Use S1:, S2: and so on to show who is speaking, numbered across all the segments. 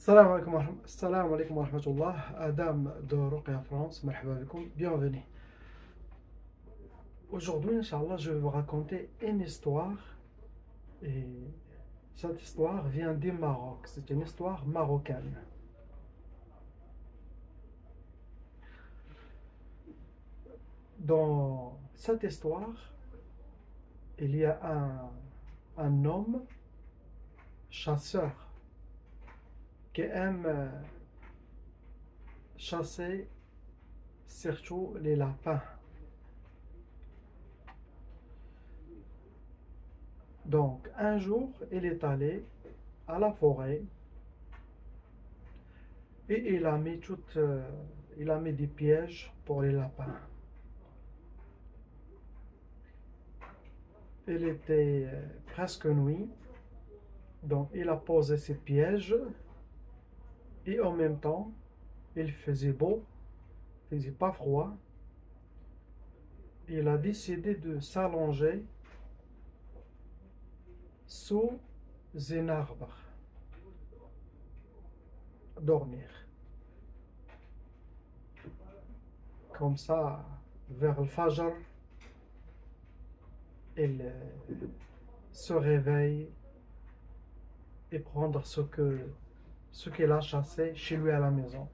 S1: Salam alaikum wa rahmatullah. Adam de Ruqya France, marhaba bikoum, bienvenue. Aujourd'hui, Inch'Allah, je vais vous raconter une histoire. Et cette histoire vient du Maroc. C'est une histoire marocaine. Dans cette histoire, il y a un homme chasseur qui aime chasser surtout les lapins. Donc, un jour, il est allé à la forêt et il a mis des pièges pour les lapins. Il était presque nuit, donc il a posé ses pièges et en même temps, il faisait beau, il faisait pas froid. Il a décidé de s'allonger sous un arbre, dormir. Comme ça, vers le Fajr, il se réveille et prendre ce qu'il a chassé chez lui à la maison.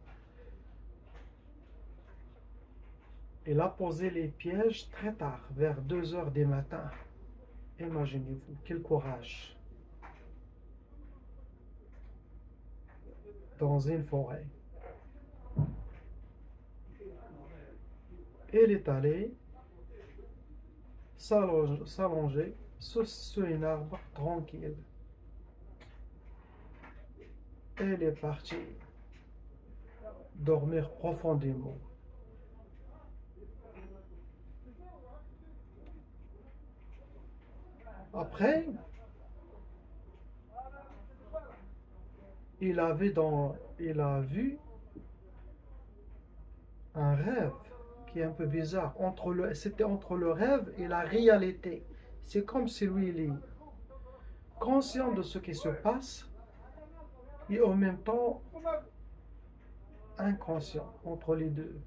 S1: Il a posé les pièges très tard, vers 2 heures du matin. Imaginez-vous, quel courage. Dans une forêt. Il est allé s'allonger sous un arbre tranquille. Il est parti dormir profondément. Après, il a vu un rêve qui est un peu bizarre. C'était entre le rêve et la réalité. C'est comme si lui, il est conscient de ce qui se passe et en même temps inconscient entre les deux.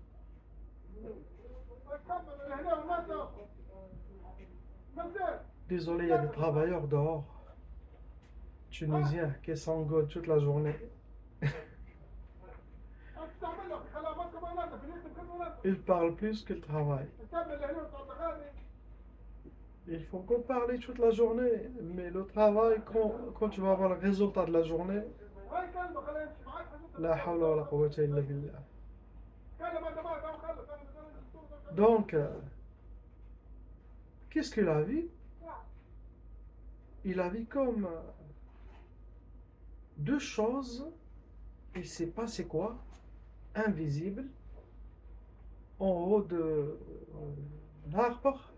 S1: Désolé, il y a des travailleurs dehors, tunisiens, qui s'engueulent toute la journée. Ils parlent plus qu'ils travaillent. Il faut qu'on parle toute la journée, mais le travail, quand tu vas avoir le résultat de la journée, la hawla wa la quwwata illa billah. Donc, qu'est-ce qu'il a vu? Il a vu comme deux choses, il ne sait pas c'est quoi, invisibles, en haut de l'arbre,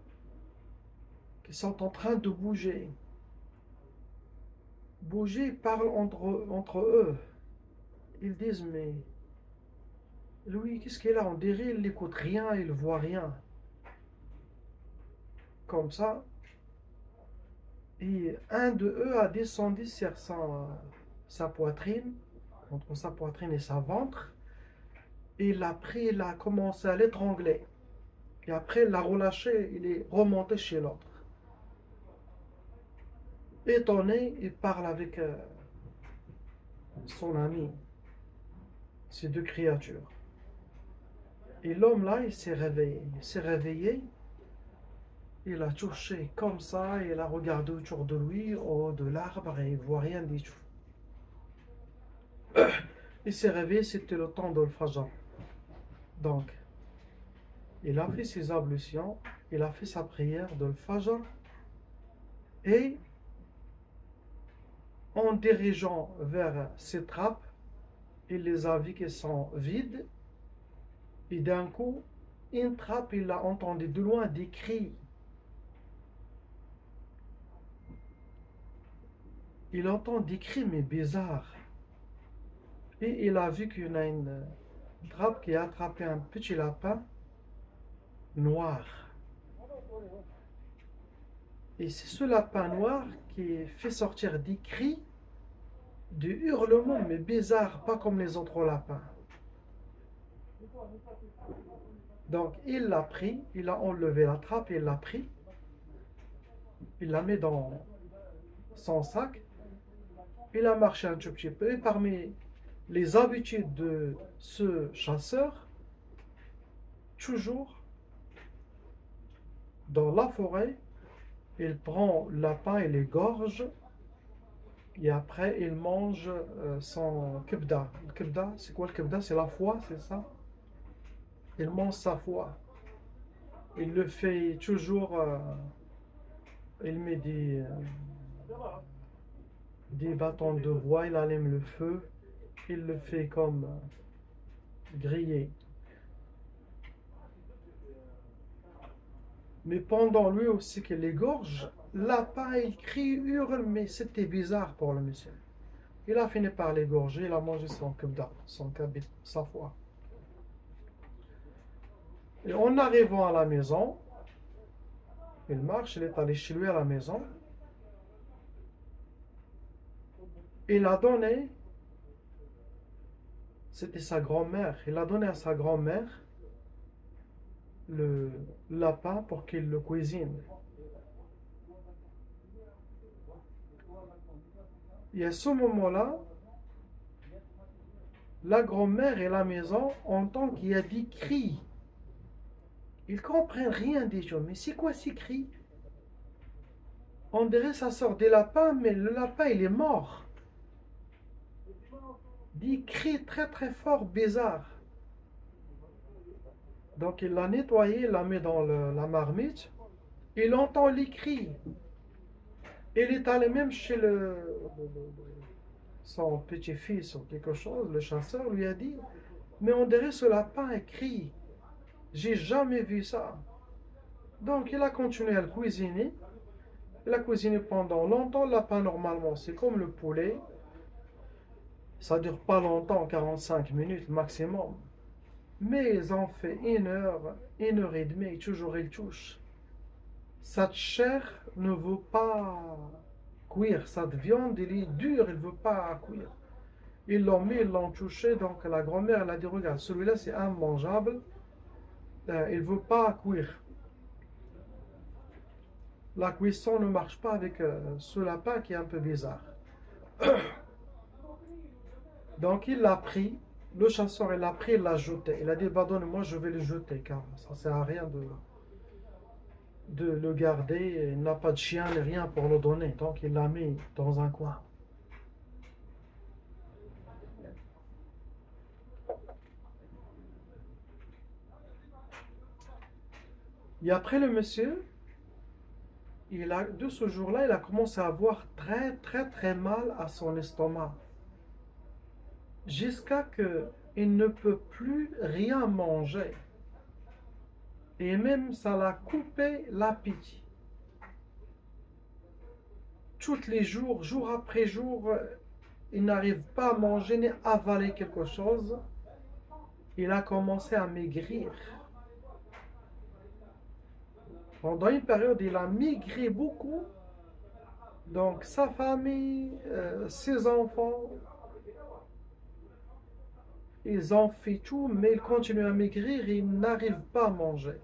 S1: qui sont en train de bouger. Bouger, ils parlent entre eux. Ils disent, mais lui, qu'est-ce qu'il a? On dirait il n'écoute rien, il ne voit rien. Comme ça. Et un de eux a descendu sur sa poitrine, entre sa poitrine et sa ventre. Et il a commencé à l'étrangler. Et après, il l'a relâché, il est remonté chez l'autre. Étonné, il parle avec son ami, ces deux créatures. Et l'homme là, il s'est réveillé. Il s'est réveillé, il a touché comme ça, il a regardé autour de lui, au haut de l'arbre, et il ne voit rien du tout. Il s'est réveillé, c'était le temps de le Fajr. Donc, il a fait ses ablutions, il a fait sa prière de le Fajr, et en dirigeant vers ses trappes, il les a vues qui sont vides, et d'un coup, une trappe, il a entendu de loin des cris. Il entend des cris, mais bizarres. Et il a vu qu'il y a une trappe qui a attrapé un petit lapin noir. Et c'est ce lapin noir qui fait sortir des cris du hurlement, mais bizarre, pas comme les autres lapins. Donc il l'a pris, il a enlevé la trappe, il l'a pris, il l'a mis dans son sac, il a marché un tout petit peu, et parmi les habitudes de ce chasseur, toujours dans la forêt, il prend le lapin et l'égorge, et après il mange son kebda. Le kebda, c'est quoi le kebda? C'est la foie, c'est ça? Il mange sa foie. Il le fait toujours, il met des bâtons de bois, il allume le feu, il le fait comme grillé. Mais pendant lui aussi qu'il égorge, lapin, il crie, hurle, mais c'était bizarre pour le monsieur. Il a fini par l'égorger, il a mangé son kebda, sa foie. Et en arrivant à la maison, il marche, il est allé chez lui à la maison. Il a donné, c'était sa grand-mère, il a donné à sa grand-mère le lapin pour qu'il le cuisine. Et à ce moment-là, la grand-mère et la maison entendent qu'il y a des cris. Ils ne comprennent rien des gens. Mais c'est quoi ces cris? On dirait que ça sort des lapins, mais le lapin, il est mort. Des cris très très forts, bizarres. Donc il l'a nettoyé, il l'a mis dans la marmite. Il entend les cris. Il est allé même chez son petit-fils ou quelque chose. Le chasseur lui a dit, mais on dirait que ce lapin crie. J'ai jamais vu ça. Donc il a continué à le cuisiner. Il a cuisiné pendant longtemps. Le lapin, normalement, c'est comme le poulet. Ça dure pas longtemps, 45 minutes maximum. Mais ils ont fait 1 heure et demie, toujours ils touchent. Cette chair ne veut pas cuire. Cette viande, elle est dure, elle ne veut pas cuire. Ils l'ont mis, ils l'ont touché. Donc la grand-mère, elle a dit, regarde, celui-là, c'est immangeable. Il ne veut pas cuire. La cuisson ne marche pas avec ce lapin qui est un peu bizarre. Donc il l'a pris, le chasseur il l'a pris, il l'a jeté. Il a dit, bah donne-moi, je vais le jeter, car ça ne sert à rien de le garder. Il n'a pas de chien ni rien pour le donner. Donc il l'a mis dans un coin. Et après le monsieur, de ce jour-là, il a commencé à avoir très très très mal à son estomac. Jusqu'à que il ne peut plus rien manger. Et même ça l'a coupé l'appétit. Tous les jours, jour après jour, il n'arrive pas à manger ni à avaler quelque chose. Il a commencé à maigrir. Pendant une période, il a maigré beaucoup. Donc sa famille, ses enfants, ils ont fait tout, mais il continue à maigrir et il n'arrive pas à manger.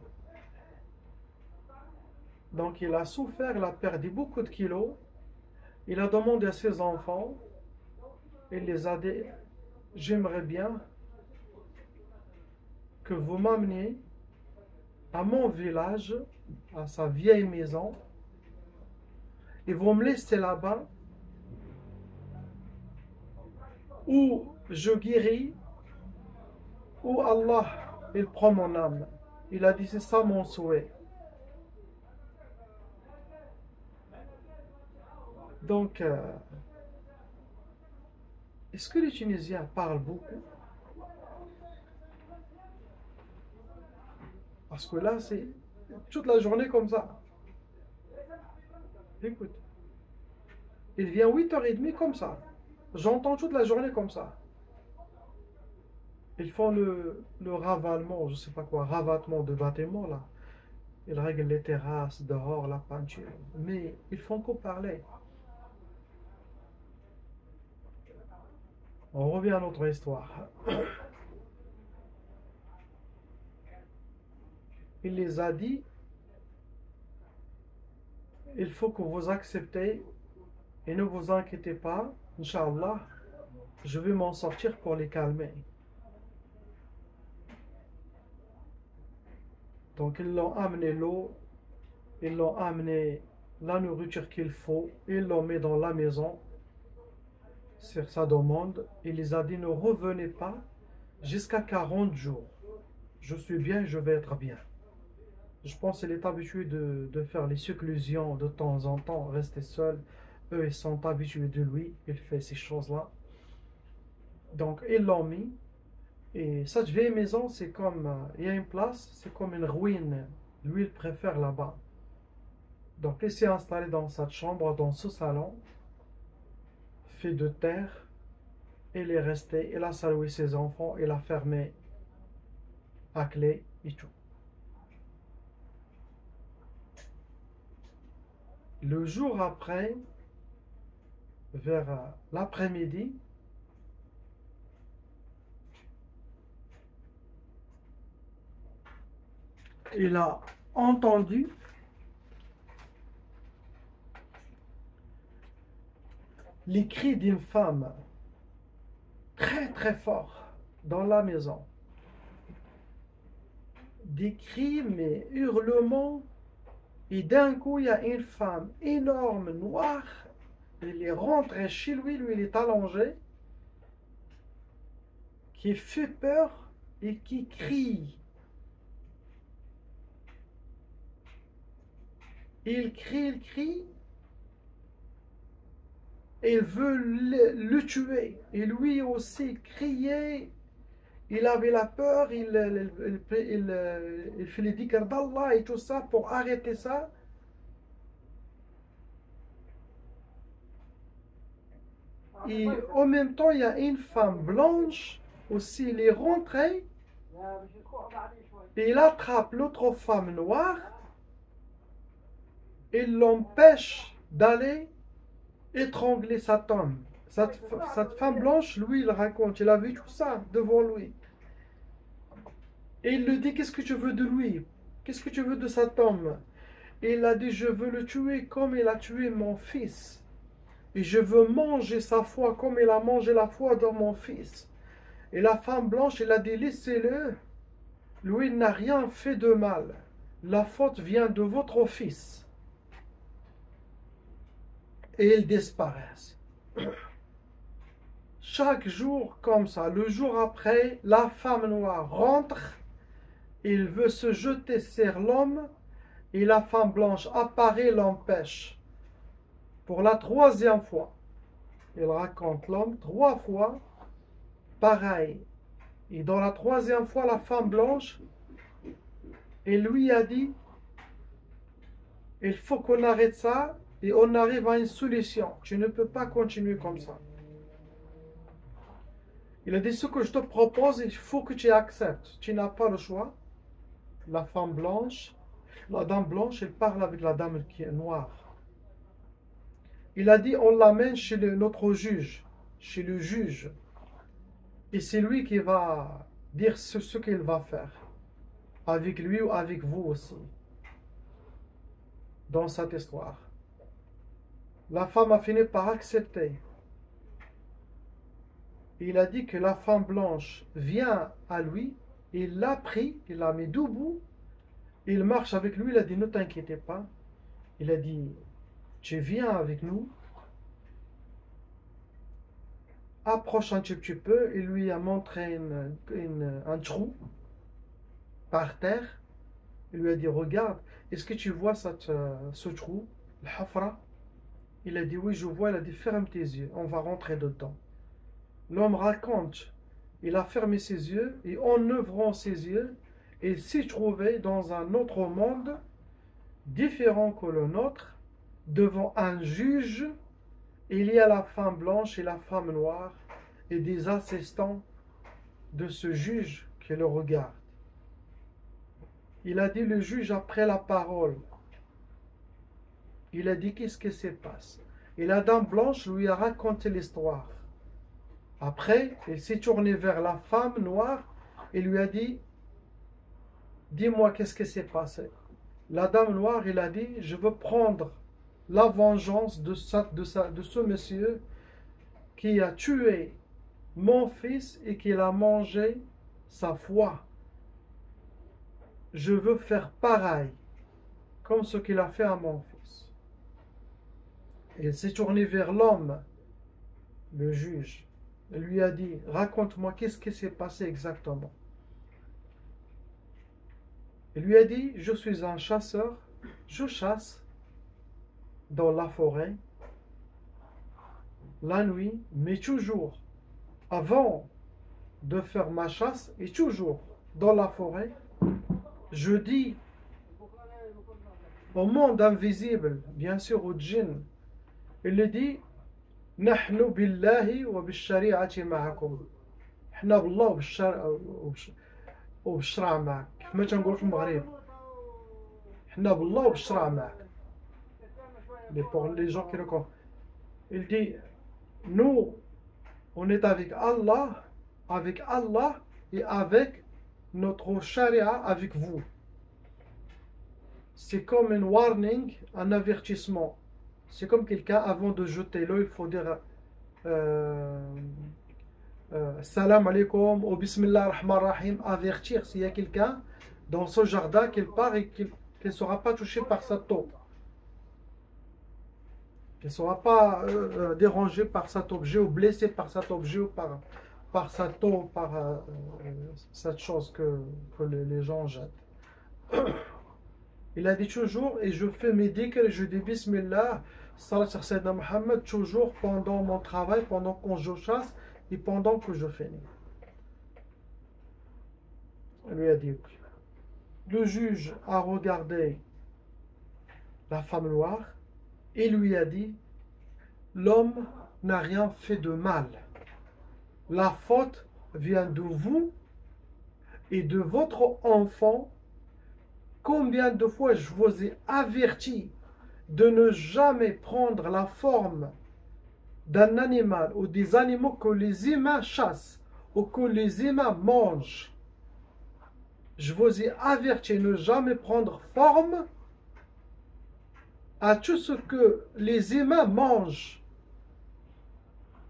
S1: Donc il a souffert, il a perdu beaucoup de kilos. Il a demandé à ses enfants, il les a dit, j'aimerais bien que vous m'ameniez à mon village, à sa vieille maison, et vous me laissez là-bas, où je guéris, où Allah, il prend mon âme. Il a dit, c'est ça mon souhait. Donc, est-ce que les Tunisiens parlent beaucoup? Parce que là, c'est toute la journée comme ça. Écoute, il vient 8h30 comme ça. J'entends toute la journée comme ça. Ils font le ravalement, je sais pas quoi, ravatement de bâtiments là. Ils règlent les terrasses, dehors, la peinture. Mais ils font que parler. On revient à notre histoire. Il les a dit, il faut que vous acceptez et ne vous inquiétez pas, Inch'Allah, je vais m'en sortir pour les calmer. Donc ils l'ont amené l'eau, ils l'ont amené la nourriture qu'il faut, ils l'ont mis dans la maison sur sa demande. Il les a dit ne revenez pas jusqu'à 40 jours. Je suis bien, je vais être bien. Je pense qu'il est habitué de faire les seclusions de temps en temps, rester seul. Eux, ils sont habitués de lui, il fait ces choses-là. Donc ils l'ont mis. Et cette vieille maison, c'est comme, il y a une place, c'est comme une ruine. Lui, il préfère là-bas. Donc il s'est installé dans cette chambre, dans ce salon, fait de terre. Il est resté, il a salué ses enfants, il a fermé à clé et tout. Le jour après, vers l'après-midi, il a entendu les cris d'une femme très très forts dans la maison. Des cris, mais hurlements. Et d'un coup, il y a une femme énorme, noire. Elle est rentrée chez lui, lui il est allongé, qui fait peur et qui crie. Il crie, et il veut le tuer. Et lui aussi criait. Il avait la peur, il fait les dhikr d'Allah et tout ça pour arrêter ça. Et en même temps, il y a une femme blanche aussi, il est rentré et il attrape l'autre femme noire et l'empêche d'aller étrangler sa tombe. Cette femme blanche, lui, il raconte, il a vu tout ça devant lui. Et il lui dit, qu'est-ce que tu veux de lui? Qu'est-ce que tu veux de cet homme? Et il a dit, je veux le tuer comme il a tué mon fils. Et je veux manger sa foi comme il a mangé la foi de mon fils. Et la femme blanche, elle a dit, laissez-le. Lui, il n'a rien fait de mal. La faute vient de votre fils. Et ils disparaissent. Chaque jour comme ça, le jour après, la femme noire rentre. Il veut se jeter sur l'homme et la femme blanche apparaît, l'empêche. Pour la troisième fois, il raconte l'homme 3 fois, pareil. Et dans la troisième fois, la femme blanche, elle lui a dit, il faut qu'on arrête ça et on arrive à une solution. Tu ne peux pas continuer comme ça. Il a dit, ce que je te propose, il faut que tu acceptes. Tu n'as pas le choix. La femme blanche, la dame blanche, elle parle avec la dame qui est noire. Il a dit, on l'amène chez notre juge, chez le juge. Et c'est lui qui va dire ce qu'il va faire. Avec lui ou avec vous aussi. Dans cette histoire. La femme a fini par accepter. Il a dit que la femme blanche vient à lui. Il l'a pris, il l'a mis debout. Il marche avec lui, il a dit, ne t'inquiétez pas. Il a dit, tu viens avec nous. Approche un petit peu. Il lui a montré un trou par terre. Il lui a dit, regarde, est-ce que tu vois ce trou, le hafra? Il a dit, oui, je vois. Il a dit, ferme tes yeux, on va rentrer dedans. L'homme raconte, il a fermé ses yeux et en ouvrant ses yeux, il s'est trouvé dans un autre monde, différent que le nôtre, devant un juge. Il y a la femme blanche et la femme noire et des assistants de ce juge qui le regardent. Il a dit, le juge a pris la parole. Il a dit, qu'est-ce qui se passe? Et la dame blanche lui a raconté l'histoire. Après, il s'est tourné vers la femme noire et lui a dit, dis-moi qu'est-ce qui s'est passé. La dame noire, il a dit, je veux prendre la vengeance de ce monsieur qui a tué mon fils et qui a mangé sa foi. Je veux faire pareil, comme ce qu'il a fait à mon fils. Et il s'est tourné vers l'homme, le juge. Il lui a dit, raconte-moi qu'est-ce qui s'est passé exactement. Il lui a dit, je suis un chasseur, je chasse dans la forêt, la nuit, mais toujours, avant de faire ma chasse, et toujours dans la forêt, je dis au monde invisible, bien sûr au djinn, il lui dit, نحن بالله وبالشريعة معكم. احنا بالله وبالشرع معك. كيف ما تنقول في المغرب. احنا بالله وبالشرع معك. Mais pour les gens qui le connaissent, il dit, nous, on est avec Allah et avec notre charia avec vous. C'est comme un warning, un avertissement. C'est comme quelqu'un, avant de jeter l'eau, il faut dire Salam alaikum ou Bismillah ar-Rahman ar-Rahim, avertir s'il y a quelqu'un dans ce jardin qu'il part et qu'il ne sera pas touché par sa taupe. Qu'il ne sera pas dérangé par cet objet ou blessé par cet objet ou par sa taupe, par cette chose que les gens jettent. Il a dit toujours, et je fais mes dhikr et je dis Bismillah, Salat sur Sayyidina Muhammad, toujours pendant mon travail, pendant que je chasse et pendant que je finis. Il lui a dit, le juge a regardé la femme noire et lui a dit, l'homme n'a rien fait de mal. La faute vient de vous et de votre enfant. Combien de fois je vous ai averti de ne jamais prendre la forme d'un animal ou des animaux que les humains chassent ou que les humains mangent. Je vous ai averti de ne jamais prendre forme à tout ce que les humains mangent.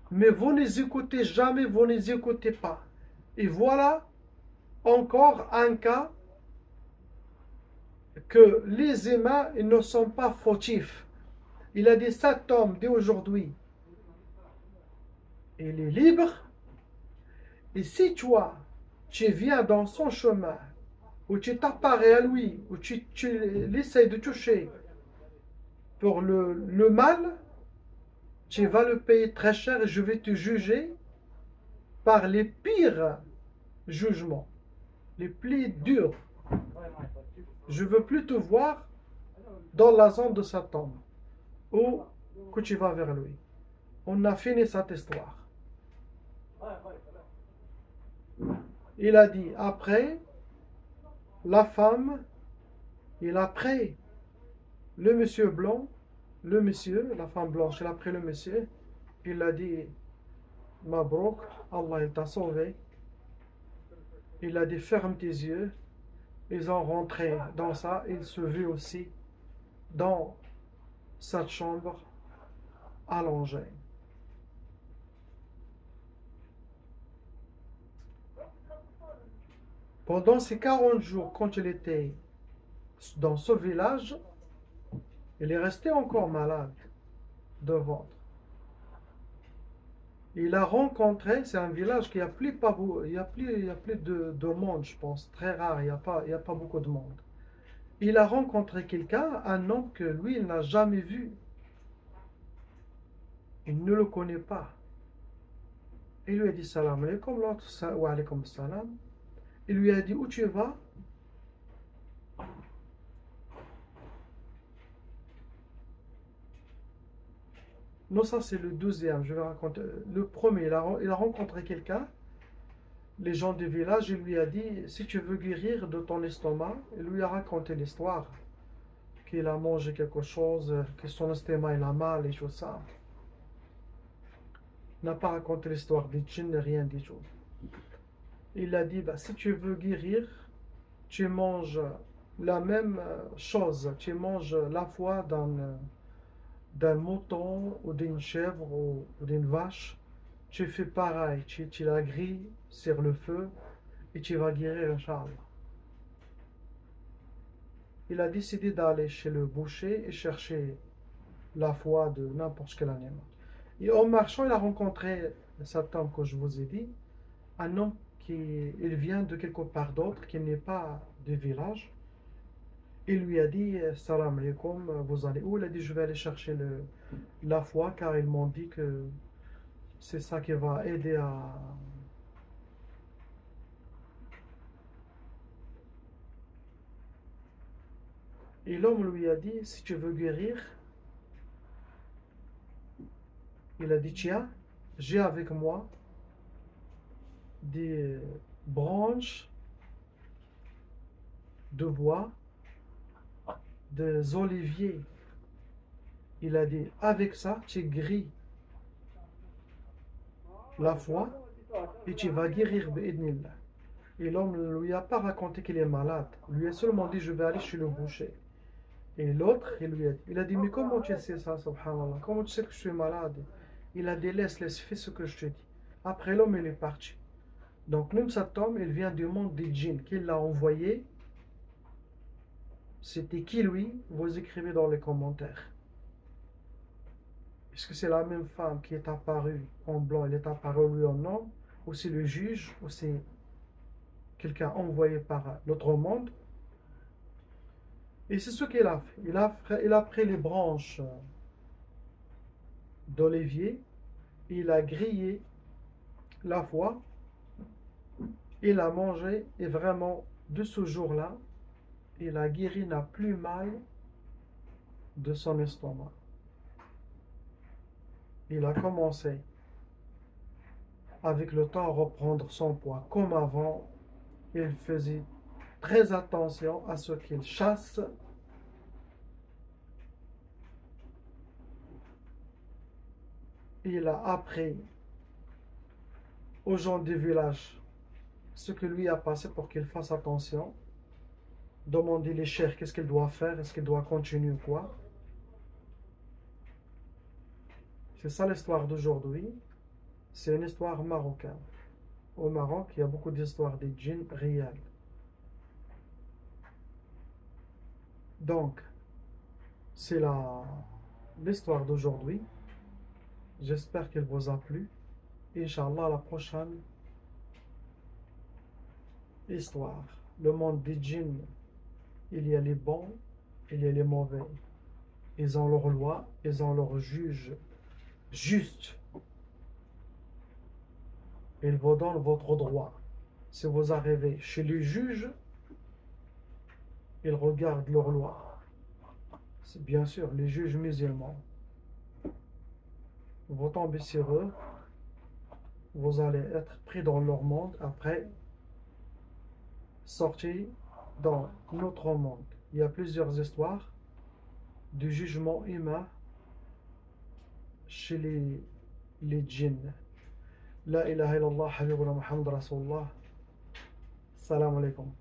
S1: Mais vous ne les écoutez jamais, vous ne les écoutez pas. Et voilà encore un cas que les humains ne sont pas fautifs. Il a dit, cet homme d'aujourd'hui, il est libre. Et si toi, tu viens dans son chemin, ou tu t'apparais à lui, ou tu essaies de toucher pour le mal, tu vas le payer très cher et je vais te juger par les pires jugements, les plus durs. Je ne veux plus te voir dans la zone de cet homme ou que tu vas vers lui. On a fini cette histoire. Il a dit, après, la femme, il a pris le monsieur blanc, la femme blanche, il a pris le monsieur, il a dit, Mabrouk, Allah il t'a sauvé. Il a dit, ferme tes yeux. Ils ont rentré dans ça, il se vit aussi dans cette chambre allongée. Pendant ces 40 jours, quand il était dans ce village, il est resté encore malade de ventre. Il a rencontré, c'est un village qui a plus de monde, je pense, très rare, il n'y a pas beaucoup de monde. Il a rencontré quelqu'un, un homme que lui, il n'a jamais vu. Il ne le connaît pas. Il lui a dit salam alaikum, l'autre wa alaikum salam. Il lui a dit, où tu vas? Non, ça c'est le deuxième, je vais raconter. Le premier, il a rencontré quelqu'un, les gens du village, il lui a dit, si tu veux guérir de ton estomac, il lui a raconté l'histoire, qu'il a mangé quelque chose, que son estomac il a mal et tout ça. n'a pas raconté l'histoire des djinns, rien du tout. Il a dit, bah, si tu veux guérir, tu manges la même chose, tu manges la foi d'un mouton ou d'une chèvre ou d'une vache, tu fais pareil, tu la grilles sur le feu et tu vas guérir, Inch'Allah. Il a décidé d'aller chez le boucher et chercher la foi de n'importe quel animal. Et en marchant, il a rencontré cet homme que je vous ai dit, un homme il vient de quelque part d'autre, qui n'est pas du village. Il lui a dit, Salam alaikum, vous allez où? Il a dit, je vais aller chercher la foi, car ils m'ont dit que c'est ça qui va aider à... Et l'homme lui a dit, si tu veux guérir, il a dit, tiens, j'ai avec moi des branches de bois, des oliviers. Il a dit, avec ça, tu grilles la foi et tu vas guérir bi'idnillah. Et l'homme ne lui a pas raconté qu'il est malade. Il lui a seulement dit, je vais aller chez le boucher. Et l'autre, il a dit, mais comment tu sais ça, subhanallah? Comment tu sais que je suis malade? Il a dit, laisse, fais ce que je te dis. Après, l'homme, il est parti. Donc, même cet homme, il vient du monde des djinns, qu'il l'a envoyé. C'était qui lui? Vous écrivez dans les commentaires. Est-ce que c'est la même femme qui est apparue en blanc, elle est apparue lui en homme? Ou c'est le juge? Ou c'est quelqu'un envoyé par l'autre monde? Et c'est ce qu'il a fait. Il a pris les branches d'olivier, il a grillé la foi, il a mangé, et vraiment, de ce jour-là, il a guéri, n'a plus mal de son estomac. Il a commencé, avec le temps, à reprendre son poids. Comme avant, il faisait très attention à ce qu'il chasse. Il a appris aux gens du village ce que lui a passé pour qu'il fasse attention. Demander les chers qu'est-ce qu'il doit faire, est-ce qu'il doit continuer ou quoi. C'est ça l'histoire d'aujourd'hui. C'est une histoire marocaine. Au Maroc, il y a beaucoup d'histoires des djinns réels. Donc, c'est l'histoire d'aujourd'hui. J'espère qu'elle vous a plu. Inch'Allah, la prochaine histoire. Le monde des djinns, il y a les bons, il y a les mauvais. Ils ont leur loi, ils ont leur juge juste. Ils vous donnent votre droit. Si vous arrivez chez le juge, ils regardent leur loi. C'est bien sûr les juges musulmans. Vous tombez sur eux, vous allez être pris dans leur monde, après sorti dans notre monde. Il y a plusieurs histoires du jugement humain chez les djinns. La ilaha illallah, habibuna Muhammad Rasulullah. Salam alaikum.